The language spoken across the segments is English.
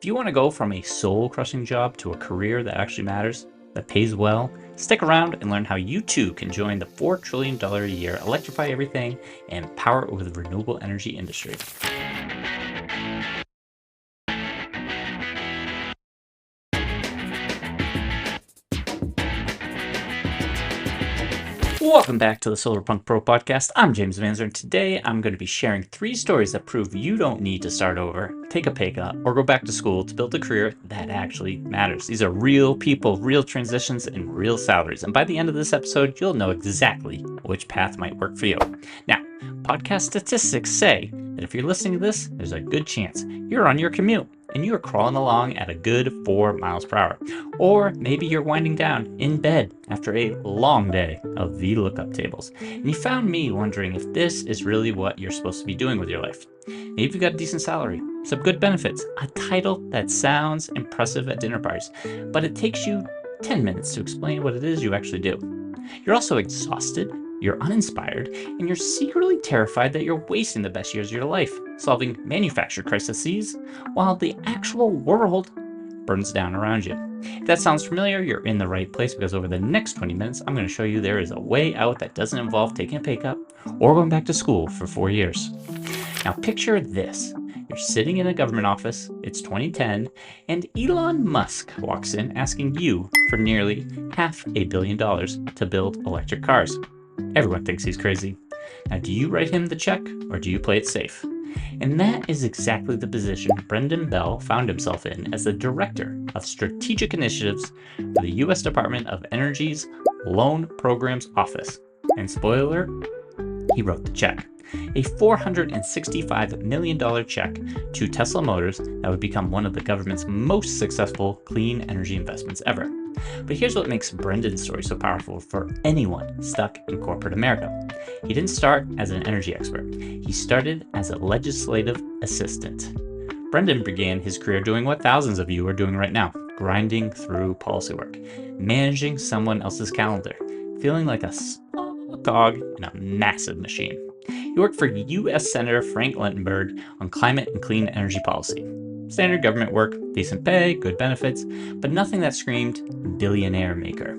If you want to go from a soul-crushing job to a career that actually matters, that pays well, stick around and learn how you too can join the $4 trillion a year electrify everything and power it with the renewable energy industry. Welcome back to the SolarPunk Pro Podcast. I'm James Vanzer, and today I'm going to be sharing 3 stories that prove you don't need to start over, take a pay cut, or go back to school to build a career that actually matters. These are real people, real transitions, and real salaries. And by the end of this episode, you'll know exactly which path might work for you. Now, podcast statistics say that if you're listening to this, there's a good chance you're on your commute and you're crawling along at a good 4 miles per hour. Or maybe you're winding down in bed after a long day of VLOOKUP tables. And you found me wondering if this is really what you're supposed to be doing with your life. Maybe you've got a decent salary, some good benefits, a title that sounds impressive at dinner parties, but it takes you 10 minutes to explain what it is you actually do. You're also exhausted, you're uninspired, and you're secretly terrified that you're wasting the best years of your life, solving manufactured crises, while the actual world burns down around you. If that sounds familiar, you're in the right place, because over the next 20 minutes, I'm going to show you there is a way out that doesn't involve taking a pay cut or going back to school for 4 years. Now picture this. You're sitting in a government office, it's 2010, and Elon Musk walks in asking you for nearly $500 million to build electric cars. Everyone thinks he's crazy. Now, do you write him the check or do you play it safe? And that is exactly the position Brendan Bell found himself in as the Director of Strategic Initiatives for the U.S. Department of Energy's Loan Programs Office. And spoiler, he wrote the check. A $465 million check to Tesla Motors that would become one of the government's most successful clean energy investments ever. But here's what makes Brendan's story so powerful for anyone stuck in corporate America. He didn't start as an energy expert. He started as a legislative assistant. Brendan began his career doing what thousands of you are doing right now, grinding through policy work, managing someone else's calendar, feeling like a small cog in a massive machine. He worked for U.S. Senator Frank Lentenberg on climate and clean energy policy. Standard government work, decent pay, good benefits, but nothing that screamed billionaire maker.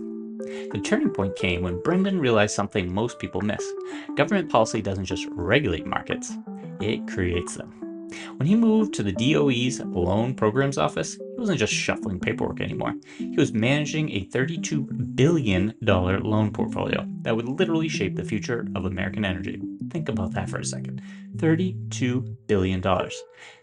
The turning point came when Brendan realized something most people miss. Government policy doesn't just regulate markets, it creates them. When he moved to the DOE's Loan Programs Office, he wasn't just shuffling paperwork anymore. He was managing a $32 billion loan portfolio that would literally shape the future of American energy. Think about that for a second. $32 billion.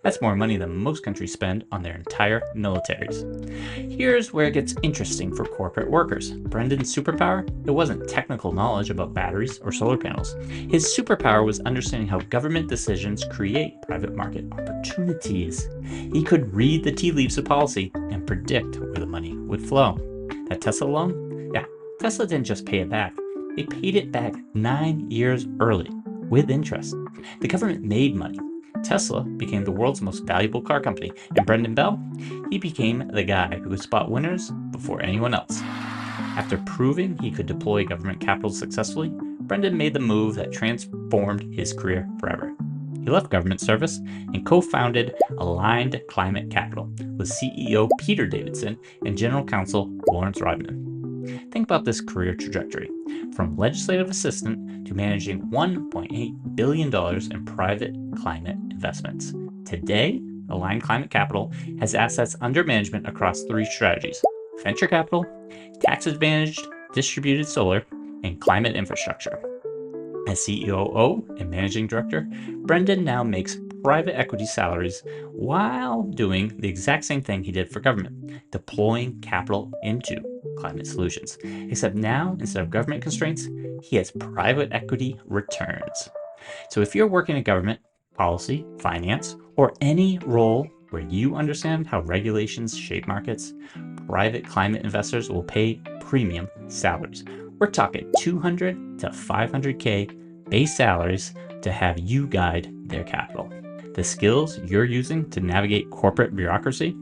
That's more money than most countries spend on their entire militaries. Here's where it gets interesting for corporate workers. Brendan's superpower? It wasn't technical knowledge about batteries or solar panels. His superpower was understanding how government decisions create private market opportunities. He could read the tea leaves of policy and predict where the money would flow. That Tesla loan? Yeah, Tesla didn't just pay it back. They paid it back 9 years early with interest. The government made money. Tesla became the world's most valuable car company, and Brendan Bell, he became the guy who could spot winners before anyone else. After proving he could deploy government capital successfully, Brendan made the move that transformed his career forever. He left government service and co-founded Aligned Climate Capital with CEO Peter Davidson and General Counsel Lawrence Rodman. Think about this career trajectory, from legislative assistant to managing $1.8 billion in private climate investments. Today, Aligned Climate Capital has assets under management across 3 strategies: venture capital, tax-advantaged distributed solar, and climate infrastructure. As COO and managing director, Brendan now makes private equity salaries while doing the exact same thing he did for government, deploying capital into climate solutions. Except now, instead of government constraints, he has private equity returns. So if you're working in government, policy, finance, or any role where you understand how regulations shape markets, private climate investors will pay premium salaries. We're talking $200 to $500K base salaries to have you guide their capital. The skills you're using to navigate corporate bureaucracy,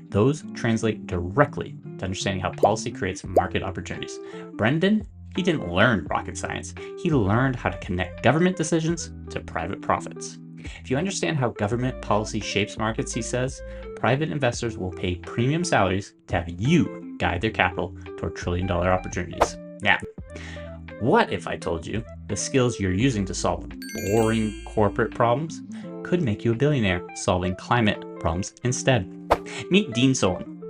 those translate directly to understanding how policy creates market opportunities. Brendan, he didn't learn rocket science. He learned how to connect government decisions to private profits. If you understand how government policy shapes markets, he says, private investors will pay premium salaries to have you guide their capital toward trillion-dollar opportunities. Now, what if I told you the skills you're using to solve boring corporate problems could make you a billionaire solving climate problems instead? Meet Dean Solon,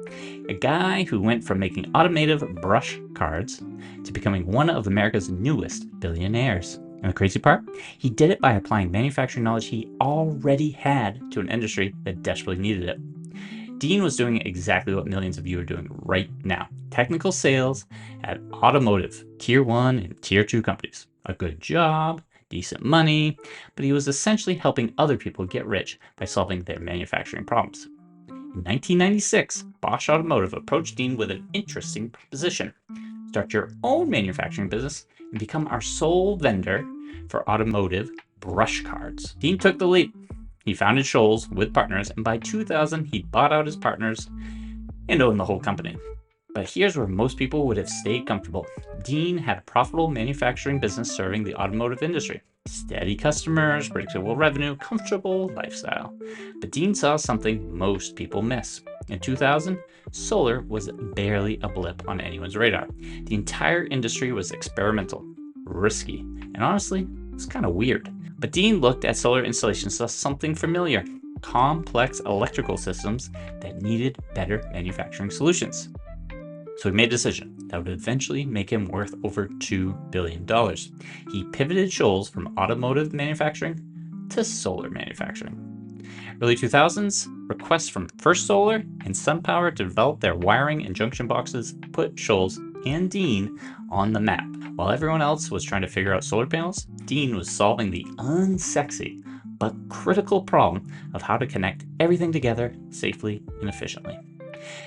a guy who went from making automotive brush cards to becoming one of America's newest billionaires. And the crazy part? He did it by applying manufacturing knowledge he already had to an industry that desperately needed it. Dean was doing exactly what millions of you are doing right now. Technical sales at automotive, tier 1 and tier 2 companies. A good job, decent money, but he was essentially helping other people get rich by solving their manufacturing problems. In 1996, Bosch Automotive approached Dean with an interesting proposition. Start your own manufacturing business and become our sole vendor for automotive brush cards. Dean took the leap. He founded Shoals with partners, and by 2000, he bought out his partners and owned the whole company. But here's where most people would have stayed comfortable. Dean had a profitable manufacturing business serving the automotive industry. Steady customers, predictable revenue, comfortable lifestyle. But Dean saw something most people miss. In 2000, solar was barely a blip on anyone's radar. The entire industry was experimental, risky, and honestly, it was kind of weird. But Dean looked at solar installations as something familiar, complex electrical systems that needed better manufacturing solutions. So he made a decision that would eventually make him worth over $2 billion. He pivoted Shoals from automotive manufacturing to solar manufacturing. Early 2000s, requests from First Solar and SunPower to develop their wiring and junction boxes put Shoals and Dean on the map. While everyone else was trying to figure out solar panels, Dean was solving the unsexy but critical problem of how to connect everything together safely and efficiently.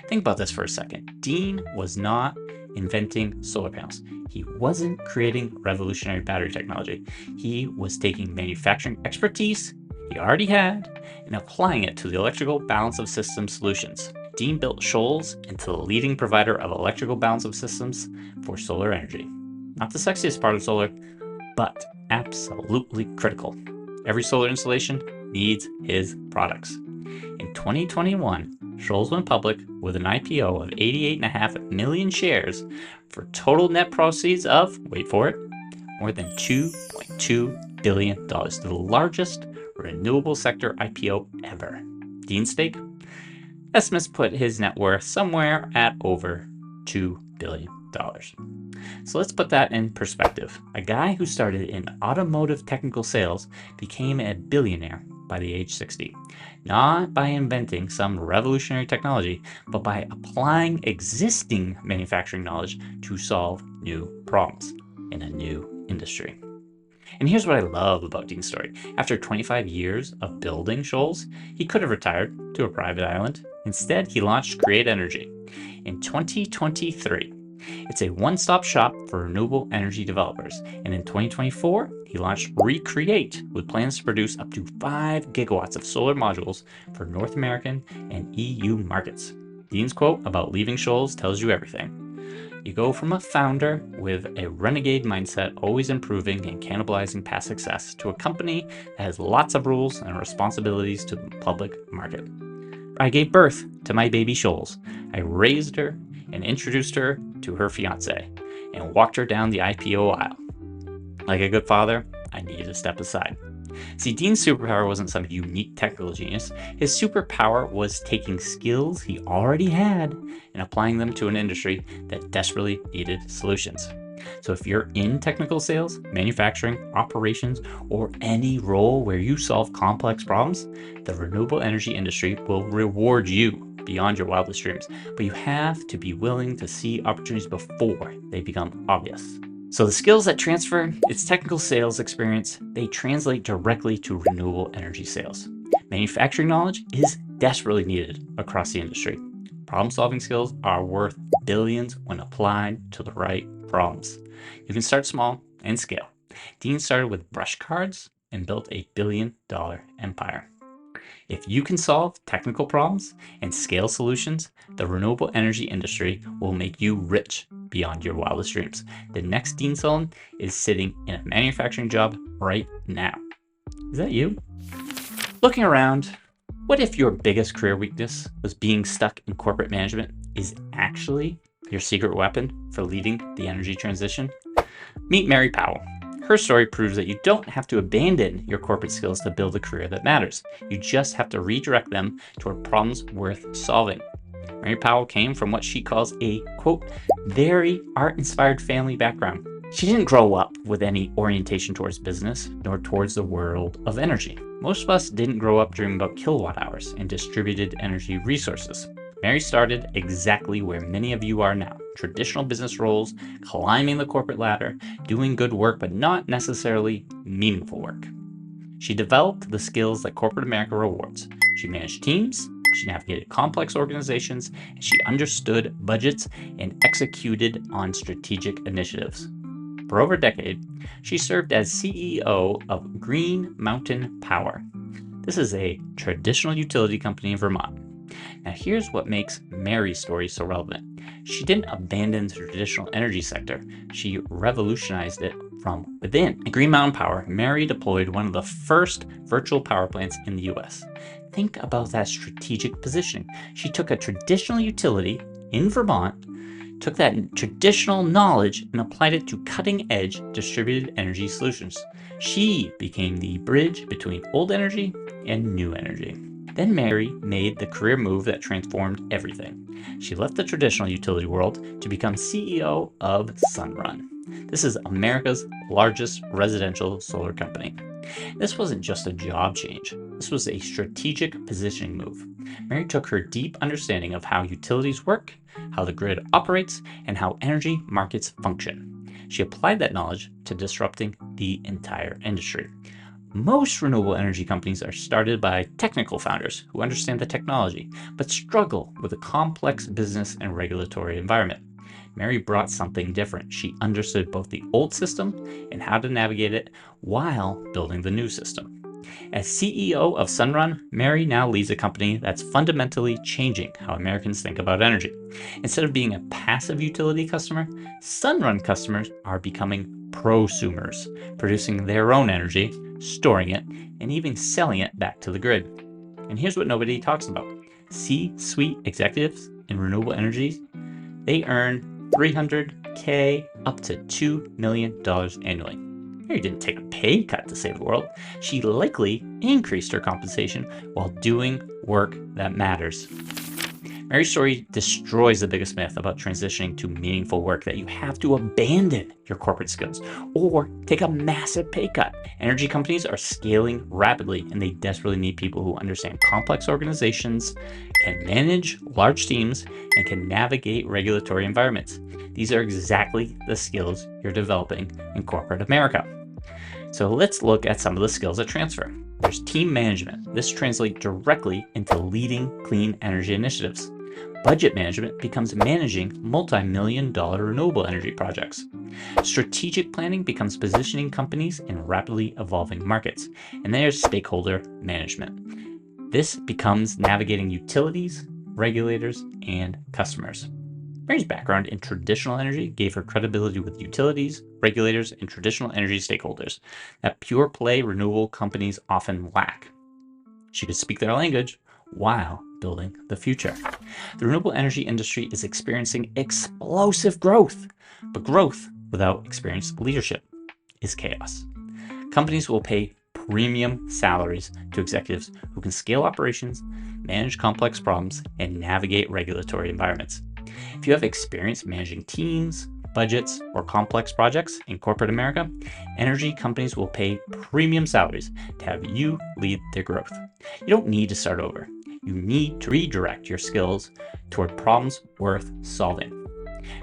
Think about this for a second. Dean was not inventing solar panels. He wasn't creating revolutionary battery technology. He was taking manufacturing expertise he already had and applying it to the electrical balance of systems solutions. Dean built Shoals into the leading provider of electrical balance of systems for solar energy. Not the sexiest part of solar, but absolutely critical. Every solar installation needs his products. In 2021, Shoals went public with an IPO of 88.5 million shares for total net proceeds of, wait for it, more than $2.2 billion, the largest renewable sector IPO ever. Dean's stake? Estimates put his net worth somewhere at over $2 billion. So let's put that in perspective. A guy who started in automotive technical sales became a billionaire by the age 60. Not by inventing some revolutionary technology, but by applying existing manufacturing knowledge to solve new problems in a new industry. And here's what I love about Dean's story. After 25 years of building Shoals, he could have retired to a private island. Instead, he launched Create Energy in 2023. It's a one-stop shop for renewable energy developers. And in 2024, he launched Recreate with plans to produce up to 5 gigawatts of solar modules for North American and EU markets. Dean's quote about leaving Shoals tells you everything. You go from a founder with a renegade mindset, always improving and cannibalizing past success, to a company that has lots of rules and responsibilities to the public market. I gave birth to my baby Shoals. I raised her and introduced her to her fiance and walked her down the IPO aisle. Like a good father, I needed to step aside. See, Dean's superpower wasn't some unique technical genius. His superpower was taking skills he already had and applying them to an industry that desperately needed solutions. So if you're in technical sales, manufacturing, operations, or any role where you solve complex problems, the renewable energy industry will reward you beyond your wildest dreams. But you have to be willing to see opportunities before they become obvious. So the skills that transfer, its technical sales experience, they translate directly to renewable energy sales. Manufacturing knowledge is desperately needed across the industry. Problem-solving skills are worth billions when applied to the right problems. You can start small and scale. Dean started with brush cards and built a billion-dollar empire. If you can solve technical problems and scale solutions, the renewable energy industry will make you rich beyond your wildest dreams. The next Dean Solon is sitting in a manufacturing job right now. Is that you? Looking around, What if your biggest career weakness was being stuck in corporate management is actually your secret weapon for leading the energy transition? Meet Mary Powell. Her story proves that you don't have to abandon your corporate skills to build a career that matters. You just have to redirect them toward problems worth solving. Mary Powell came from what she calls a, quote, very art-inspired family background. She didn't grow up with any orientation towards business, nor towards the world of energy. Most of us didn't grow up dreaming about kilowatt hours and distributed energy resources. Mary started exactly where many of you are now. Traditional business roles, climbing the corporate ladder, doing good work, but not necessarily meaningful work. She developed the skills that corporate America rewards. She managed teams, she navigated complex organizations, and she understood budgets and executed on strategic initiatives. For over a decade, she served as CEO of Green Mountain Power. This is a traditional utility company in Vermont. Now here's what makes Mary's story so relevant. She didn't abandon the traditional energy sector, she revolutionized it from within. At Green Mountain Power, Mary deployed one of the first virtual power plants in the US. Think about that strategic positioning. She took a traditional utility in Vermont, took that traditional knowledge and applied it to cutting-edge distributed energy solutions. She became the bridge between old energy and new energy. Then Mary made the career move that transformed everything. She left the traditional utility world to become CEO of Sunrun. This is America's largest residential solar company. This wasn't just a job change. This was a strategic positioning move. Mary took her deep understanding of how utilities work, how the grid operates, and how energy markets function. She applied that knowledge to disrupting the entire industry. Most renewable energy companies are started by technical founders who understand the technology, but struggle with a complex business and regulatory environment. Mary brought something different. She understood both the old system and how to navigate it while building the new system. As CEO of Sunrun, Mary now leads a company that's fundamentally changing how Americans think about energy. Instead of being a passive utility customer, Sunrun customers are becoming prosumers, producing their own energy, storing it, and even selling it back to the grid. And here's what nobody talks about. C-suite executives in renewable energies, they earn $300K up to $2 million annually. Mary didn't take a pay cut to save the world. She likely increased her compensation while doing work that matters. Mary's story destroys the biggest myth about transitioning to meaningful work, that you have to abandon your corporate skills or take a massive pay cut. Energy companies are scaling rapidly and they desperately need people who understand complex organizations, can manage large teams, and can navigate regulatory environments. These are exactly the skills you're developing in corporate America. So let's look at some of the skills that transfer. There's team management. This translates directly into leading clean energy initiatives. Budget management becomes managing multi-million-dollar renewable energy projects. Strategic planning becomes positioning companies in rapidly evolving markets. And there's stakeholder management. This becomes navigating utilities, regulators, and customers. Mary's background in traditional energy gave her credibility with utilities, regulators, and traditional energy stakeholders that pure play renewable companies often lack. She could speak their language while building the future. The renewable energy industry is experiencing explosive growth, but growth without experienced leadership is chaos. Companies will pay premium salaries to executives who can scale operations, manage complex problems, and navigate regulatory environments. If you have experience managing teams, budgets, or complex projects in corporate America, energy companies will pay premium salaries to have you lead their growth. You don't need to start over. You need to redirect your skills toward problems worth solving.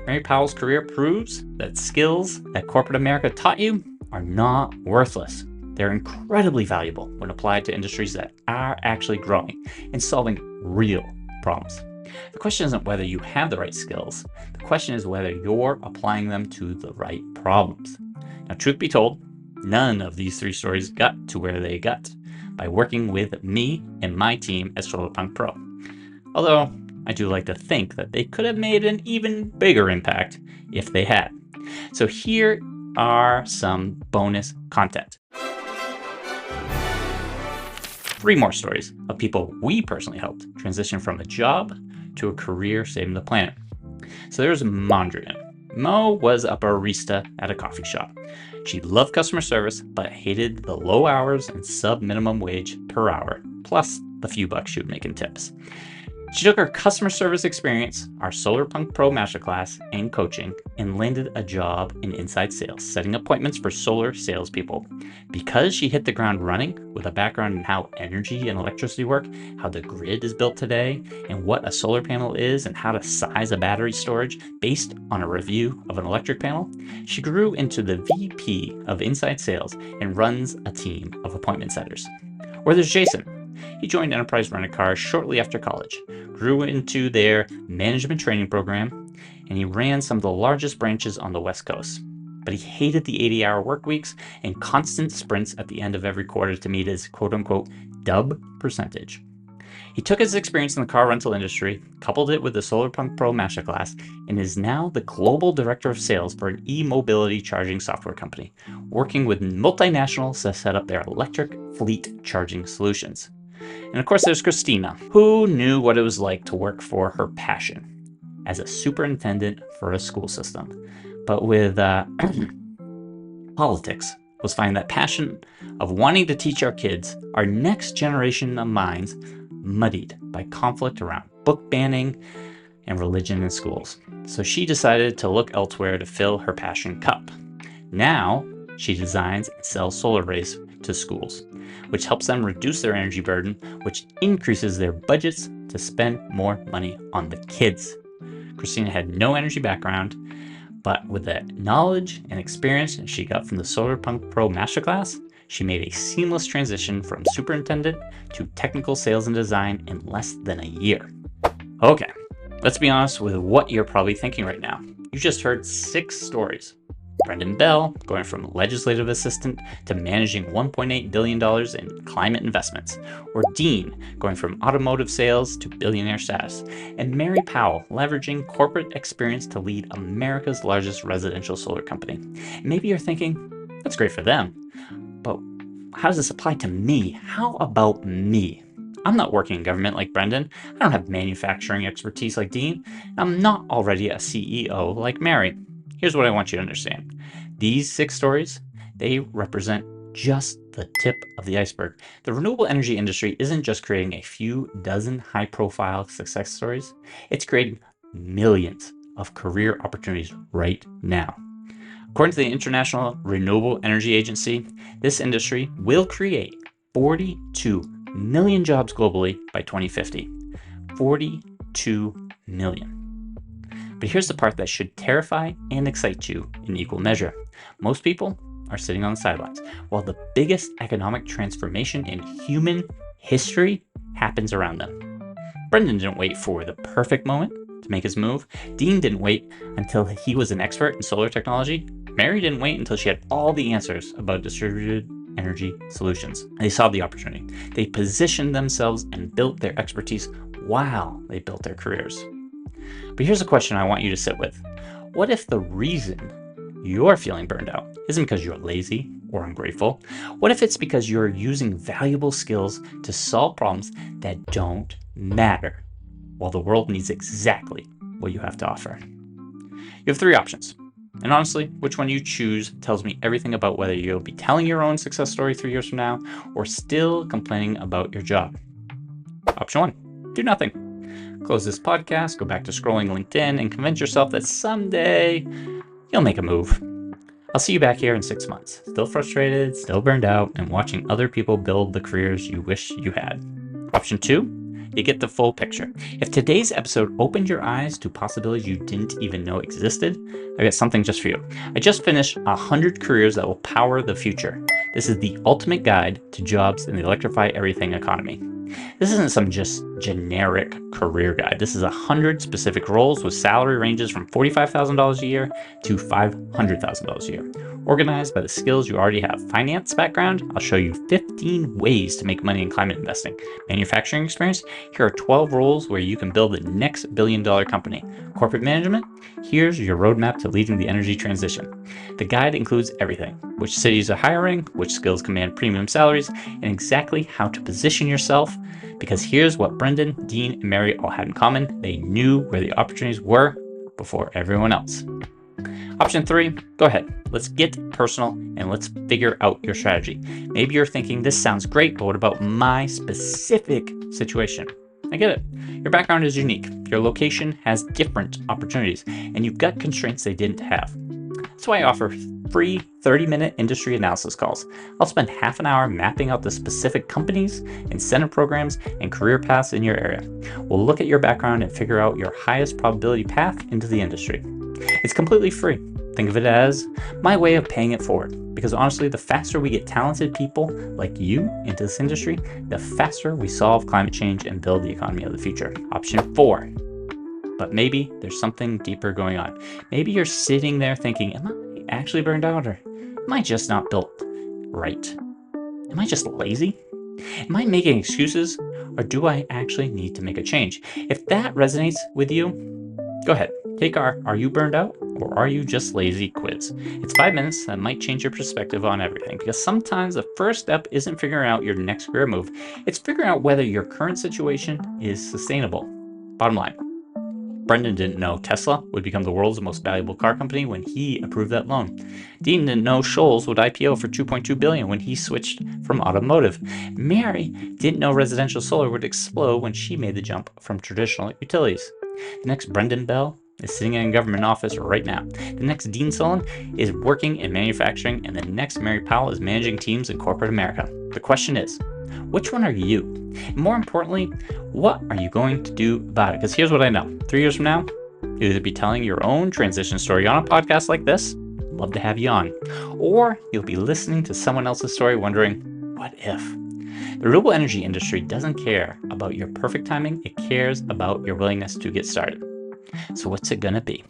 Mary Powell's career proves that skills that corporate America taught you are not worthless. They're incredibly valuable when applied to industries that are actually growing and solving real problems. The question isn't whether you have the right skills. The question is whether you're applying them to the right problems. Now, truth be told, none of these three stories got to where they got by working with me and my team at SolarPunk Pro. Although, I do like to think that they could have made an even bigger impact if they had. So here are some bonus content. 3 more stories of people we personally helped transition from a job to a career saving the planet. So there's Mondrian. Mo was a barista at a coffee shop. She loved customer service, but hated the low hours and sub-minimum wage per hour, plus the few bucks she would make in tips. She took her customer service experience, our SolarPunk Pro masterclass, and coaching, and landed a job in inside sales, setting appointments for solar salespeople. Because she hit the ground running with a background in how energy and electricity work, how the grid is built today, and what a solar panel is, and how to size a battery storage based on a review of an electric panel, she grew into the VP of inside sales and runs a team of appointment setters. Or there's Jason. He joined Enterprise Rent-A-Car shortly after college, grew into their management training program, and he ran some of the largest branches on the West Coast. But he hated the 80-hour work weeks and constant sprints at the end of every quarter to meet his quote-unquote dub percentage. He took his experience in the car rental industry, coupled it with the SolarPunk Pro masterclass, and is now the global director of sales for an e-mobility charging software company, working with multinationals to set up their electric fleet charging solutions. And of course, there's Christina, who knew what it was like to work for her passion as a superintendent for a school system. But with politics, was finding that passion of wanting to teach our kids, our next generation of minds, muddied by conflict around book banning and religion in schools. So she decided to look elsewhere to fill her passion cup. Now, she designs and sells solar arrays to schools, which helps them reduce their energy burden, which increases their budgets to spend more money on the kids. Christina had no energy background, but with the knowledge and experience she got from the SolarPunk Pro masterclass, she made a seamless transition from superintendent to technical sales and design in less than a year. Okay, let's be honest with what you're probably thinking right now. You just heard 6 stories. Brendan Bell going from legislative assistant to managing $1.8 billion in climate investments, or Dean going from automotive sales to billionaire status, and Mary Powell leveraging corporate experience to lead America's largest residential solar company. Maybe you're thinking, that's great for them, but how does this apply to me? How about me? I'm not working in government like Brendan. I don't have manufacturing expertise like Dean. I'm not already a CEO like Mary. Here's what I want you to understand. These 6 stories, they represent just the tip of the iceberg. The renewable energy industry isn't just creating a few dozen high-profile success stories. It's creating millions of career opportunities right now. According to the International Renewable Energy Agency, this industry will create 42 million jobs globally by 2050. 42 million. But here's the part that should terrify and excite you in equal measure. Most people are sitting on the sidelines, while the biggest economic transformation in human history happens around them. Brendan didn't wait for the perfect moment to make his move. Dean didn't wait until he was an expert in solar technology. Mary didn't wait until she had all the answers about distributed energy solutions. They saw the opportunity. They positioned themselves and built their expertise while they built their careers. But here's a question I want you to sit with. What if the reason you're feeling burned out isn't because you're lazy or ungrateful? What if it's because you're using valuable skills to solve problems that don't matter, while the world needs exactly what you have to offer? You have 3 options. And honestly, which one you choose tells me everything about whether you'll be telling your own success story 3 years from now or still complaining about your job. Option 1, do nothing. Close this podcast, go back to scrolling LinkedIn, and convince yourself that someday you'll make a move. I'll see you back here in 6 months, still frustrated, still burned out, and watching other people build the careers you wish you had. Option 2, you get the full picture. If today's episode opened your eyes to possibilities you didn't even know existed, I got something just for you. I just finished 100 careers that will power the future. This is the ultimate guide to jobs in the electrify everything economy. This isn't some just generic career guide. This is 100 specific roles with salary ranges from $45,000 a year to $500,000 a year. Organized by the skills you already have. Finance background, I'll show you 15 ways to make money in climate investing. Manufacturing experience, here are 12 roles where you can build the next billion-dollar company. Corporate management, here's your roadmap to leading the energy transition. The guide includes everything: which cities are hiring, which skills command premium salaries, and exactly how to position yourself. Because here's what Brendan, Dean, and Mary all had in common: they knew where the opportunities were before everyone else. Option 3, go ahead. Let's get personal and let's figure out your strategy. Maybe you're thinking, this sounds great, but what about my specific situation? I get it. Your background is unique. Your location has different opportunities, and you've got constraints they didn't have. That's why I offer free 30-minute industry analysis calls. I'll spend half an hour mapping out the specific companies, incentive programs, and career paths in your area. We'll look at your background and figure out your highest probability path into the industry. It's completely free. Think of it as my way of paying it forward. Because honestly, the faster we get talented people like you into this industry, the faster we solve climate change and build the economy of the future. Option 4. But maybe there's something deeper going on. Maybe you're sitting there thinking, am I actually burned out, or am I just not built right? Am I just lazy? Am I making excuses, or do I actually need to make a change? If that resonates with you, go ahead. Take our Are You Burned Out or Are You Just Lazy quiz. It's 5 minutes that might change your perspective on everything, because sometimes the first step isn't figuring out your next career move. It's figuring out whether your current situation is sustainable. Bottom line, Brendan didn't know Tesla would become the world's most valuable car company when he approved that loan. Dean didn't know Shoals would IPO for $2.2 billion when he switched from automotive. Mary didn't know residential solar would explode when she made the jump from traditional utilities. The next Brendan Bell is sitting in a government office right now. The next Dean Solon is working in manufacturing, and the next Mary Powell is managing teams in corporate America. The question is, which one are you? And more importantly, what are you going to do about it? Because here's what I know. 3 years from now, you'll either be telling your own transition story on a podcast like this, love to have you on, or you'll be listening to someone else's story wondering, what if? The renewable energy industry doesn't care about your perfect timing. It cares about your willingness to get started. So what's it gonna be?